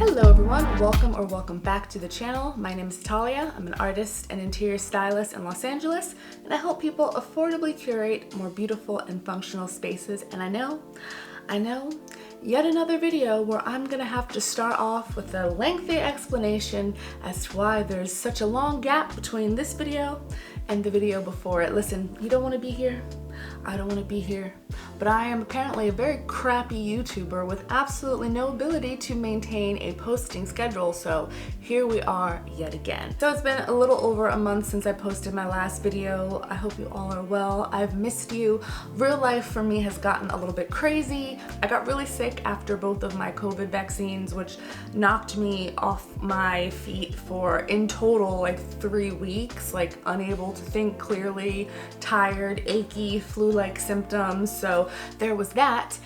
Hello everyone, welcome back to the channel. My name is Talia. I'm an artist and interior stylist in Los Angeles, and I help people affordably curate more beautiful and functional spaces. And I know, yet another video where I'm gonna have to start off with a lengthy explanation as to why there's such a long gap between this video and the video before it. Listen, you don't wanna be here. I don't want to be here, but I am apparently a very crappy YouTuber with absolutely no ability to maintain a posting schedule, so here we are yet again. So it's been a little over a month since I posted my last video. I hope you all are well. I've missed you. Real life for me has gotten a little bit crazy. I got really sick after both of my COVID vaccines, which knocked me off my feet for in total like 3 weeks, like unable to think clearly, tired, achy, flu-like symptoms. So there was that.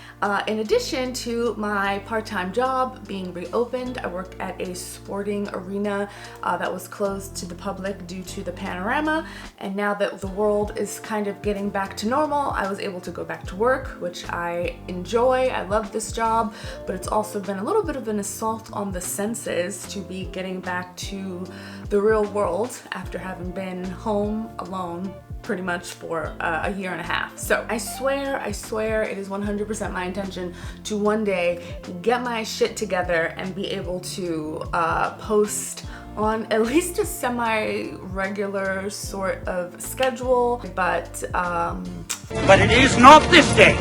In addition to my part-time job being reopened, I work at a sporting arena that was closed to the public due to the panorama, and now that the world is kind of getting back to normal, I was able to go back to work, which I enjoy. I love this job, but it's also been a little bit of an assault on the senses to be getting back to the real world after having been home alone pretty much for a year and a half. So I swear it is 100% my intention to one day get my shit together and be able to post on at least a semi-regular sort of schedule, but it is not this day.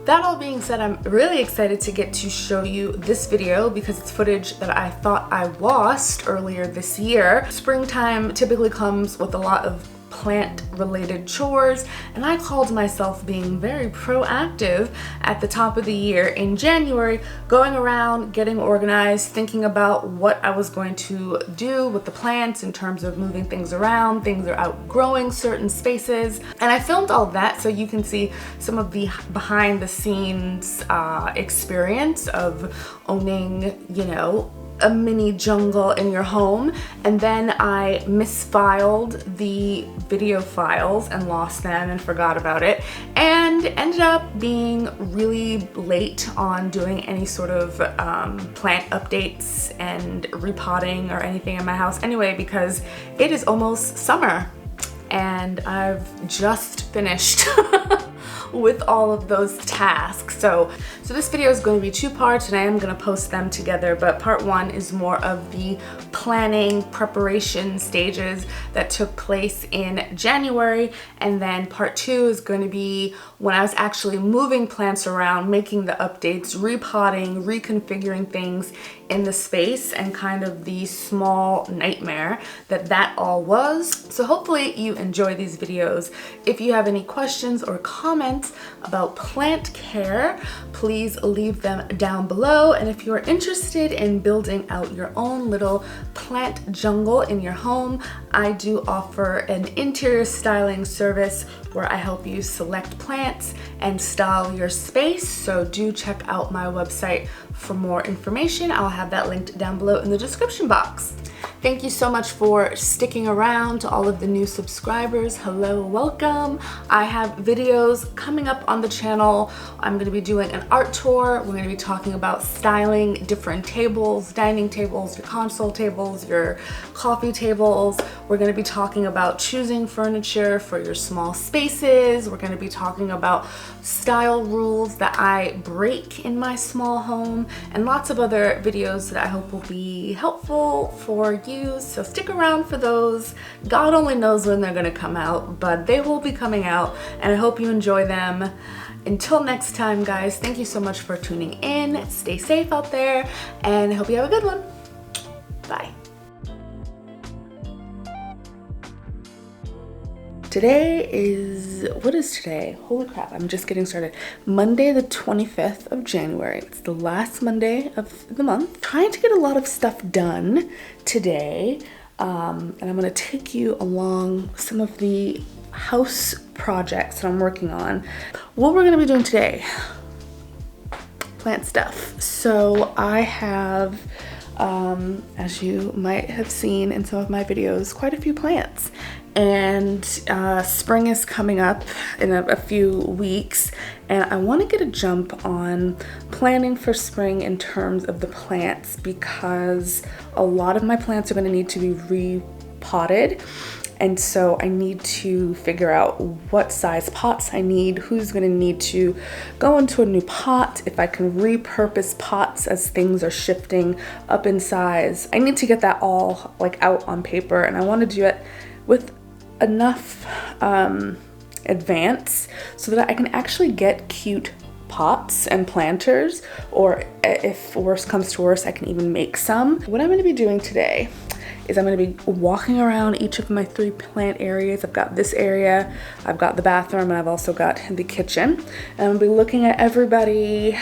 That all being said, I'm really excited to get to show you this video because it's footage that I thought I lost earlier this year. Springtime typically comes with a lot of plant-related chores, and I called myself being very proactive at the top of the year in January, going around, getting organized, thinking about what I was going to do with the plants in terms of moving things around. Things are outgrowing certain spaces, and I filmed all that so you can see some of the behind-the-scenes experience of owning, you know, a mini jungle in your home. And then I misfiled the video files and lost them and forgot about it, and ended up being really late on doing any sort of plant updates and repotting or anything in my house anyway, because it is almost summer and I've just finished with all of those tasks. So this video is going to be 2 parts, and I am going to post them together, but part 1 is more of the planning preparation stages that took place in January, and then part 2 is going to be when I was actually moving plants around, making the updates, repotting, reconfiguring things in the space, and kind of the small nightmare that all was. So hopefully you enjoy these videos. If you have any questions or comments about plant care, please leave them down below. And if you're interested in building out your own little plant jungle in your home, I do offer an interior styling service where I help you select plants and style your space. So do check out my website for more information. I'll have that linked down below in the description box. Thank you so much for sticking around. To all of the new subscribers, hello, welcome. I have videos coming up on the channel. I'm going to be doing an art tour. We're going to be talking about styling different tables, dining tables, your console tables, your coffee tables. We're going to be talking about choosing furniture for your small spaces. We're going to be talking about style rules that I break in my small home, and lots of other videos that I hope will be helpful for you. So stick around for those. God only knows when they're going to come out, but they will be coming out, and I hope you enjoy them. Until next time, guys, thank you so much for tuning in. Stay safe out there, and I hope you have a good one. Bye. Today is, what is today? Holy crap, I'm just getting started. Monday the 25th of January. It's the last Monday of the month. Trying to get a lot of stuff done today, and I'm gonna take you along some of the house projects that I'm working on. What we're gonna be doing today, plant stuff. So I have, as you might have seen in some of my videos, quite a few plants. and spring is coming up in a few weeks, and I want to get a jump on planning for spring in terms of the plants, because a lot of my plants are going to need to be repotted. And so I need to figure out what size pots I need, who's gonna need to go into a new pot, if I can repurpose pots as things are shifting up in size. I need to get that all like out on paper, and I want to do it with enough advance so that I can actually get cute pots and planters, or if worse comes to worse, I can even make some. What I'm gonna be doing today is I'm going to be walking around each of my 3 plant areas. I've got this area, I've got the bathroom, and I've also got the kitchen. And I'll be looking at everybody,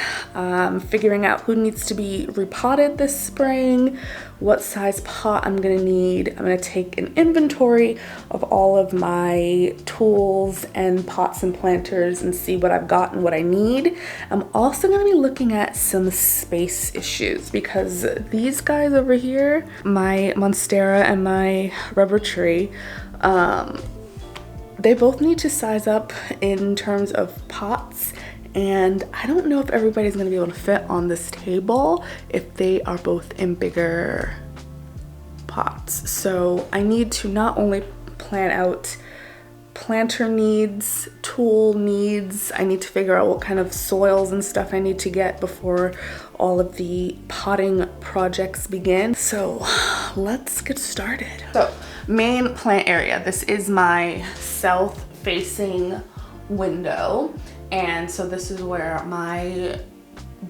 figuring out who needs to be repotted this spring, what size pot I'm going to need. I'm going to take an inventory of all of my tools and pots and planters and see what I've got and what I need. I'm also going to be looking at some space issues, because these guys over here, my monstera and my rubber tree, they both need to size up in terms of pots, and I don't know if everybody's gonna be able to fit on this table if they are both in bigger pots. So I need to not only plan out planter needs, tool needs, I need to figure out what kind of soils and stuff I need to get before all of the potting projects begin. So let's get started. So main plant area, this is my south facing window, and so this is where my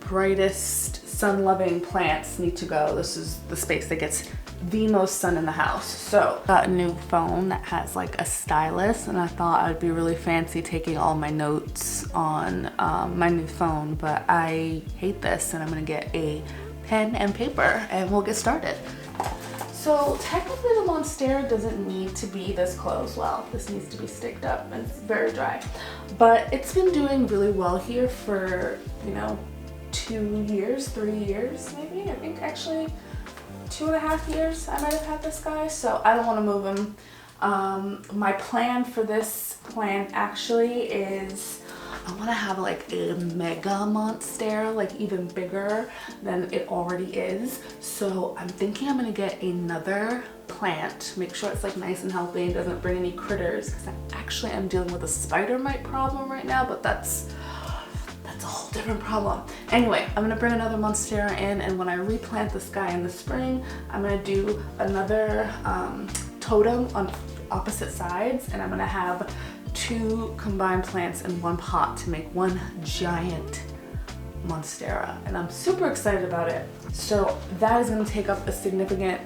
brightest sun-loving plants need to go. This is the space that gets the most sun in the house. So got a new phone that has like a stylus, and I thought I'd be really fancy taking all my notes on my new phone, but I hate this, and I'm gonna get a pen and paper and we'll get started. So technically the monstera doesn't need to be this close. Well, this needs to be staked up and it's very dry, but it's been doing really well here for, you know, 2 years, 3 years maybe. I think actually 2.5 years I might have had this guy, so I don't want to move him. My plan for this plant actually is I want to have like a mega monstera, like even bigger than it already is. So I'm thinking I'm going to get another plant, make sure it's like nice and healthy and doesn't bring any critters, because I actually am dealing with a spider mite problem right now, but that's a whole different problem. Anyway, I'm gonna bring another monstera in, and when I replant this guy in the spring, I'm gonna do another totem on opposite sides, and I'm gonna have 2 combined plants in one pot to make one giant monstera, and I'm super excited about it. So that is gonna take up a significant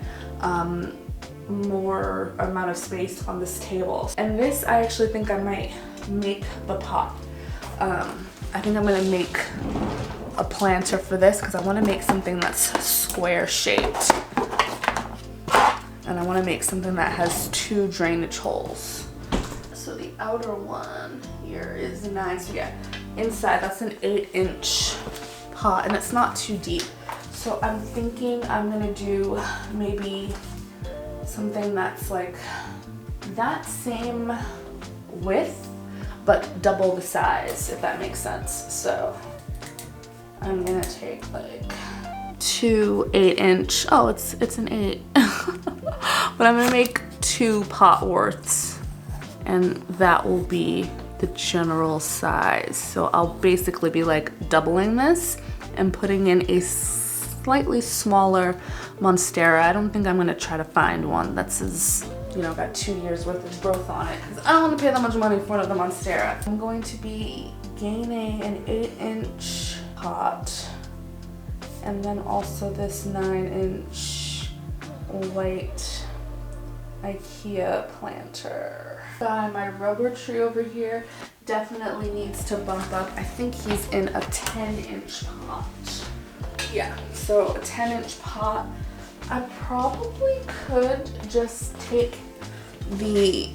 more amount of space on this table. And this, I actually think I might make the pot. I think I'm gonna make a planter for this because I want to make something that's square shaped, and I want to make something that has 2 drainage holes. So the outer one here is 9, so yeah, inside that's an 8-inch pot, and it's not too deep. So I'm thinking I'm gonna do maybe something that's like that same width but double the size, if that makes sense. So I'm gonna take like 2 8-inch, oh it's an 8, but I'm gonna make 2 pot worths, and that will be the general size. So I'll basically be like doubling this and putting in a slightly smaller monstera. I don't think I'm gonna try to find one that's as, you know, got 2 years worth of growth on it, because I don't want to pay that much money for another monstera. I'm going to be gaining an 8-inch pot, and then also this 9-inch white IKEA planter. My rubber tree over here definitely needs to bump up. I think he's in a 10-inch pot. Yeah, so a 10-inch pot. I probably could just take the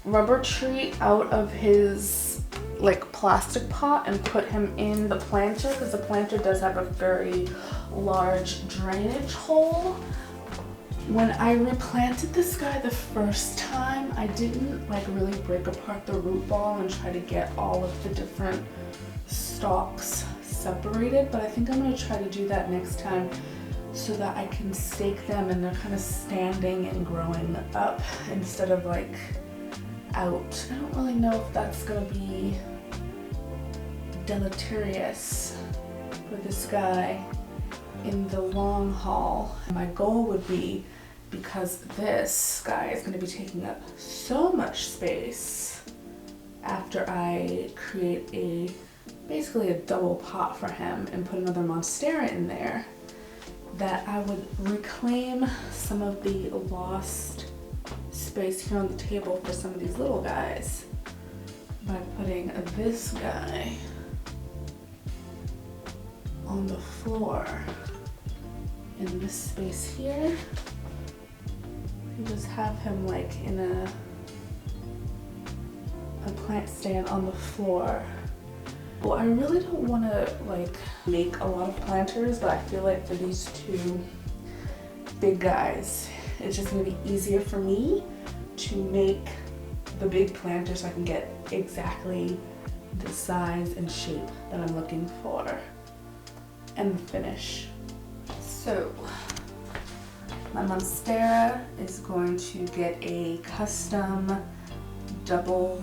rubber tree out of his like plastic pot and put him in the planter, because the planter does have a very large drainage hole. When I replanted this guy the first time, I didn't like really break apart the root ball and try to get all of the different stalks separated, but I think I'm gonna try to do that next time so that I can stake them and they're kind of standing and growing up instead of like out. I don't really know if that's gonna be deleterious for this guy in the long haul. My goal would be, because this guy is going to be taking up so much space after I create basically a double pot for him and put another monstera in there, that I would reclaim some of the lost space here on the table for some of these little guys by putting this guy on the floor in this space here, and just have him like in a plant stand on the floor. Well, I really don't want to like make a lot of planters, but I feel like for these two big guys, it's just gonna be easier for me to make the big planter so I can get exactly the size and shape that I'm looking for and the finish. So my monstera is going to get a custom double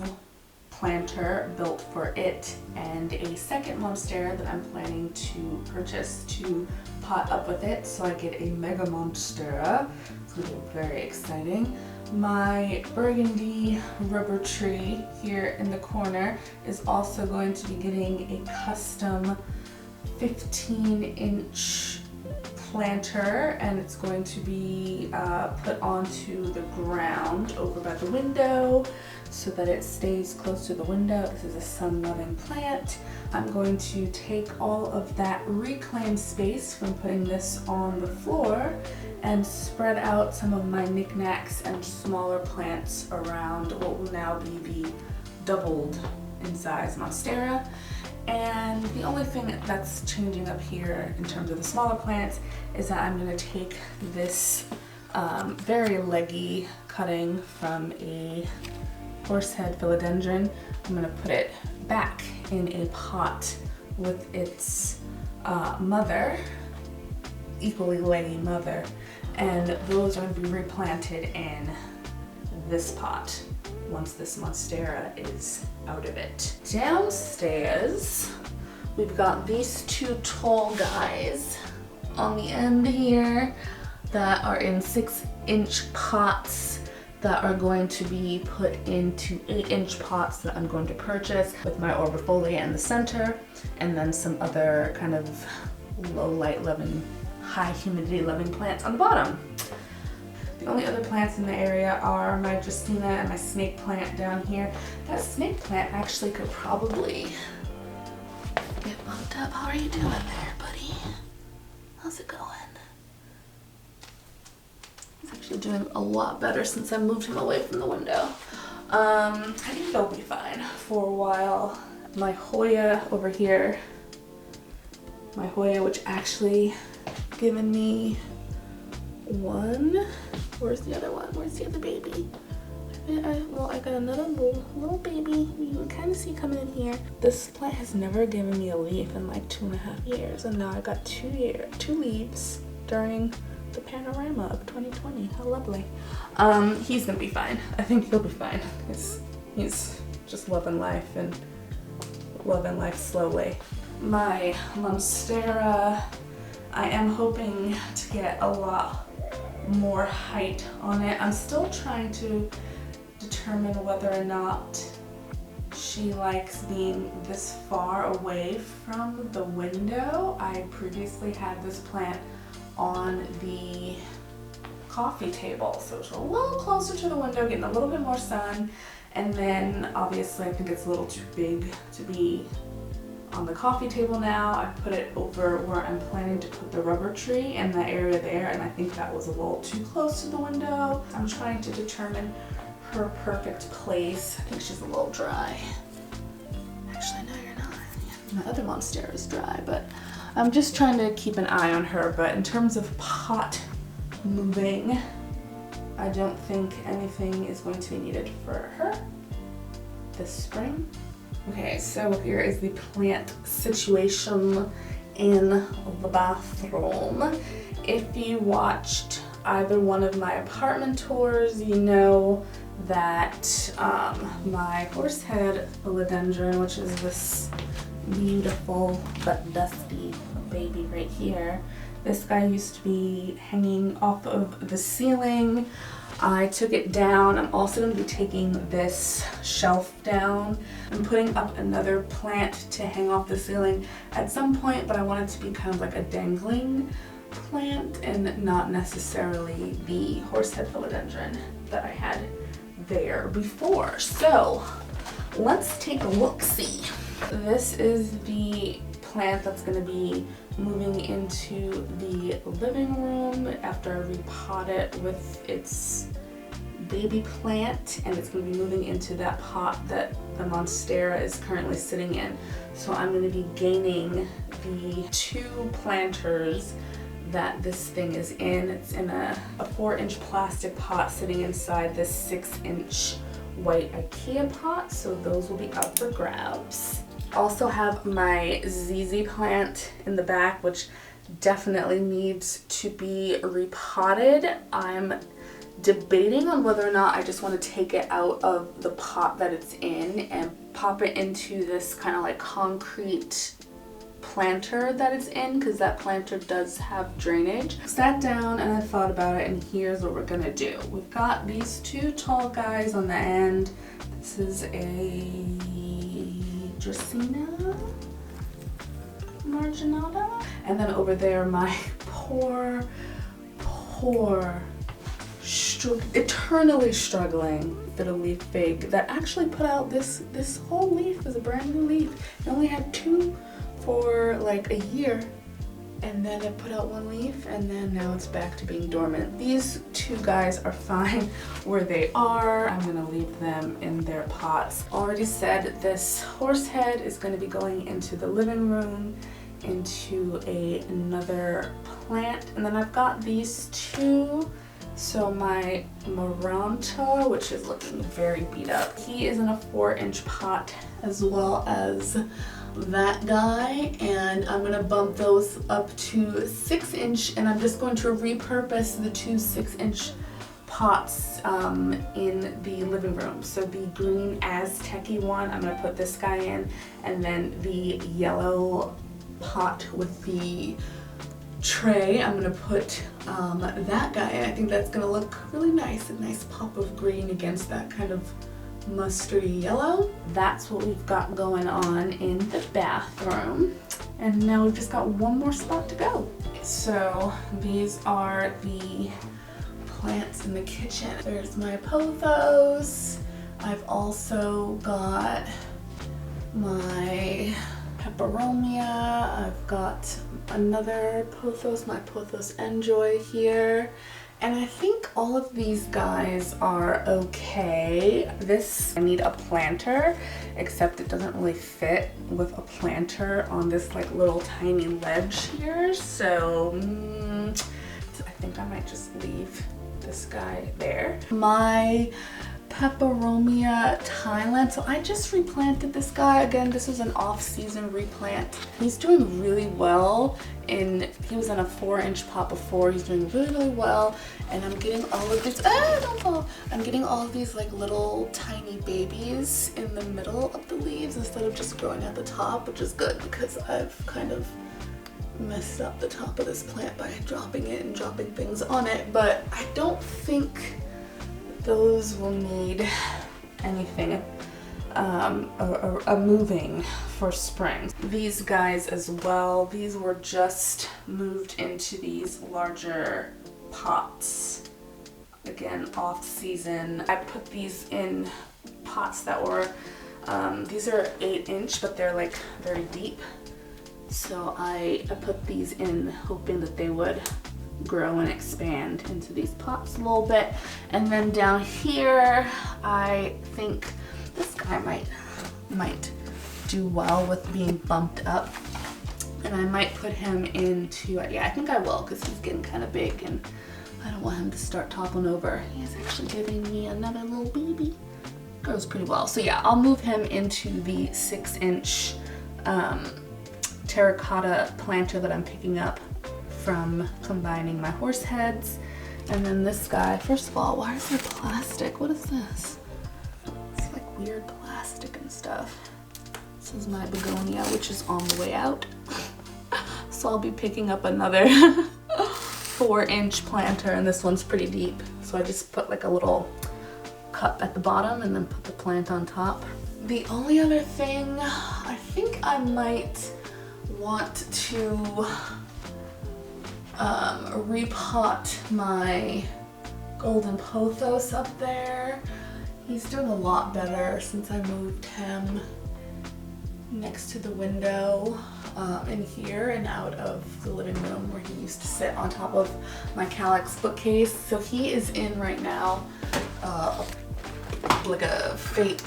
planter built for it, and a second monstera that I'm planning to purchase to pot up with it, so I get a mega monstera. It's going to be very exciting. My burgundy rubber tree here in the corner is also going to be getting a custom 15-inch planter, and it's going to be put onto the ground over by the window so that it stays close to the window. This is a sun-loving plant. I'm going to take all of that reclaimed space from putting this on the floor and spread out some of my knickknacks and smaller plants around what will now be the doubled in size monstera. And the only thing that's changing up here in terms of the smaller plants is that I'm going to take this very leggy cutting from a horsehead philodendron. I'm going to put it back in a pot with its mother, equally leggy mother, and those are going to be replanted in this pot once this monstera is out of it. Downstairs, we've got these two tall guys on the end here that are in 6-inch pots that are going to be put into 8-inch pots that I'm going to purchase with my arborfolia in the center, and then some other kind of low light loving, high humidity loving plants on the bottom. The only other plants in the area are my Justina and my snake plant down here. That snake plant actually could probably get bumped up. How are you doing there, buddy? How's it going? He's actually doing a lot better since I moved him away from the window. I think they'll be fine for a while. My Hoya over here, my Hoya, which actually given me one. Where's the other one? Where's the other baby? Well, I got another little baby. You can kind of see coming in here. This plant has never given me a leaf in like 2.5 years, and now I got 2 leaves during the panorama of 2020. How lovely. He's gonna be fine. I think he'll be fine. He's just loving life and loving life slowly. My monstera, I am hoping to get a lot more height on it. I'm still trying to determine whether or not she likes being this far away from the window. I previously had this plant on the coffee table, so it's a little closer to the window, getting a little bit more sun, and then obviously I think it's a little too big to be on the coffee table now. I put it over where I'm planning to put the rubber tree in that area there, and I think that was a little too close to the window. I'm trying to determine her perfect place. I think she's a little dry. Actually, no, you're not. Yeah, my other monstera is dry, but I'm just trying to keep an eye on her. But in terms of pot moving. I don't think anything is going to be needed for her this spring. Okay, so here is the plant situation in the bathroom. If you watched either one of my apartment tours, you know that my horsehead philodendron, which is this beautiful but dusty baby right here, this guy used to be hanging off of the ceiling. I took it down. I'm also going to be taking this shelf down and putting up another plant to hang off the ceiling at some point, but I want it to be kind of like a dangling plant and not necessarily the horsehead philodendron that I had there before. So let's take a look-see. This is the plant that's going to be moving into the living room after I repot it with its baby plant, and it's going to be moving into that pot that the Monstera is currently sitting in. So I'm going to be gaining the 2 planters that this thing is in. It's in a 4-inch plastic pot sitting inside this 6-inch white IKEA pot, so those will be up for grabs. Also have my ZZ plant in the back, which definitely needs to be repotted. I'm debating on whether or not I just want to take it out of the pot that it's in and pop it into this kind of like concrete planter that it's in, because that planter does have drainage. Sat down and I thought about it, and here's what we're gonna do. We've got these 2 tall guys on the end. This is a Dracaena marginata, and then over there my poor eternally struggling fiddle leaf fig that actually put out this whole leaf is a brand new leaf. It only had 2 for like a year, and then it put out 1 leaf, and then now it's back to being dormant. These 2 guys are fine where they are. I'm gonna leave them in their pots. Already said this horsehead is going to be going into the living room, into another plant, and then I've got these 2. So my Maranta, which is looking very beat up, he is in a 4-inch pot, as well as that guy, and I'm gonna bump those up to 6-inch, and I'm just going to repurpose the 2 6-inch pots in the living room. So the green Aztec-y one, I'm gonna put this guy in, and then the yellow pot with the tray, I'm gonna put that guy in. I think that's gonna look really nice, a nice pop of green against that kind of mustardy yellow. That's what we've got going on in the bathroom, and now we've just got 1 more spot to go. So these are the plants in the kitchen. There's my pothos. I've also got my peperomia. I've got another pothos, my pothos enjoy here. And I think all of these guys are okay. This, I need a planter, except it doesn't really fit with a planter on this like little tiny ledge here. So I think I might just leave this guy there. My peperomia Thailand. So I just replanted this guy. Again, this was an off-season replant. He's doing really well. He was in a 4-inch pot before. He's doing really well, and I'm getting all of these. Don't fall! I'm getting all of these like little tiny babies in the middle of the leaves instead of just growing at the top, which is good because I've kind of messed up the top of this plant by dropping it and dropping things on it. But I don't think those will need anything a moving for spring. These guys as well, these were just moved into these larger pots. Again, off season. I put these in pots that were, these are 8-inch, but they're like very deep. So I put these in hoping that they would grow and expand into these pots a little bit. And then down here, I think this guy might do well with being bumped up, and I might put him into, yeah, I think I will, because he's getting kind of big and I don't want him to start toppling over. He is actually giving me another little baby. Grows pretty well. So yeah, I'll move him into the 6-inch terracotta planter that I'm picking up from combining my horse heads. And then this guy, first of all, why is there plastic? What is this? It's like weird plastic and stuff. This is my begonia, which is on the way out. So I'll be picking up another 4-inch planter, and this one's pretty deep. So I just put like a little cup at the bottom and then put the plant on top. The only other thing, I think I might want to repot my golden pothos up there. He's doing a lot better since I moved him next to the window in here and out of the living room where he used to sit on top of my Calyx bookcase. So he is in right now like a fake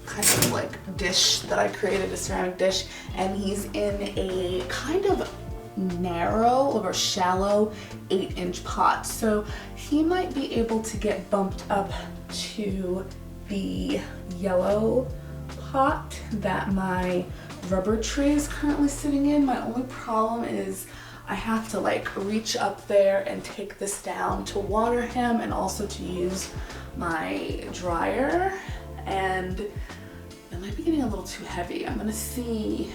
kind of like dish that I created, a ceramic dish, and he's in a kind of narrow or shallow 8-inch pot. So he might be able to get bumped up to the yellow pot that my rubber tree is currently sitting in. My only problem is I have to like reach up there and take this down to water him and also to use my dryer, and it might be getting a little too heavy. I'm gonna see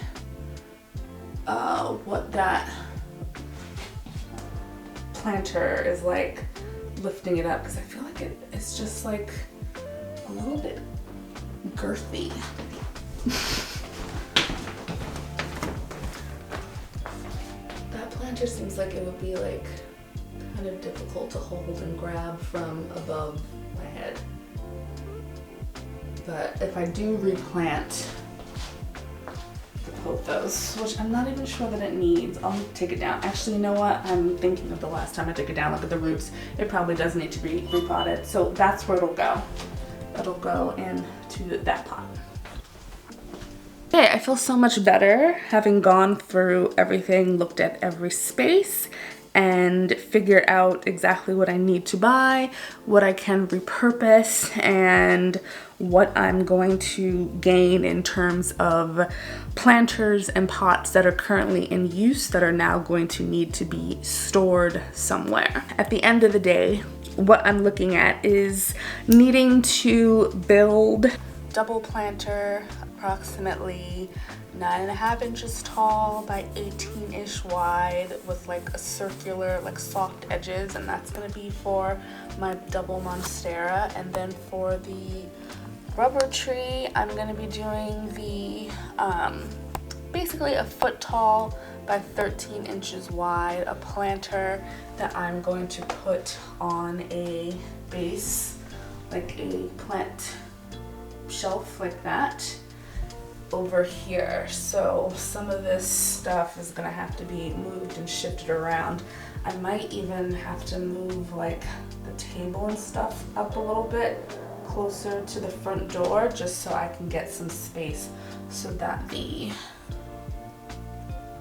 what that planter is like lifting it up, because I feel like it's just like a little bit girthy. That planter seems like it would be like kind of difficult to hold and grab from above my head. But if I do replant the pothos, which I'm not even sure that it needs, I'll take it down. Actually, you know what? I'm thinking of the last time I took it down. Look at the roots. It probably does need to be repotted. So that's where it'll go. It'll go into that pot. Okay, I feel so much better having gone through everything, looked at every space, and figured out exactly what I need to buy, what I can repurpose, and what I'm going to gain in terms of planters and pots that are currently in use that are now going to need to be stored somewhere. At the end of the day, what I'm looking at is needing to build double planter, approximately 9.5 inches tall by 18-ish wide with like a circular, like soft edges, and that's gonna be for my double monstera. And then for the rubber tree, I'm gonna be doing the basically a foot tall by 13 inches wide, a planter that I'm going to put on a base, like a plant shelf like that over here. So some of this stuff is gonna have to be moved and shifted around. I might even have to move like the table and stuff up a little bit closer to the front door just so I can get some space so that the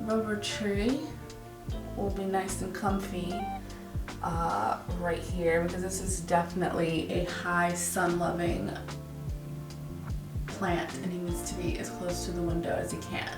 rubber tree will be nice and comfy right here, because this is definitely a high sun-loving plant and he needs to be as close to the window as he can.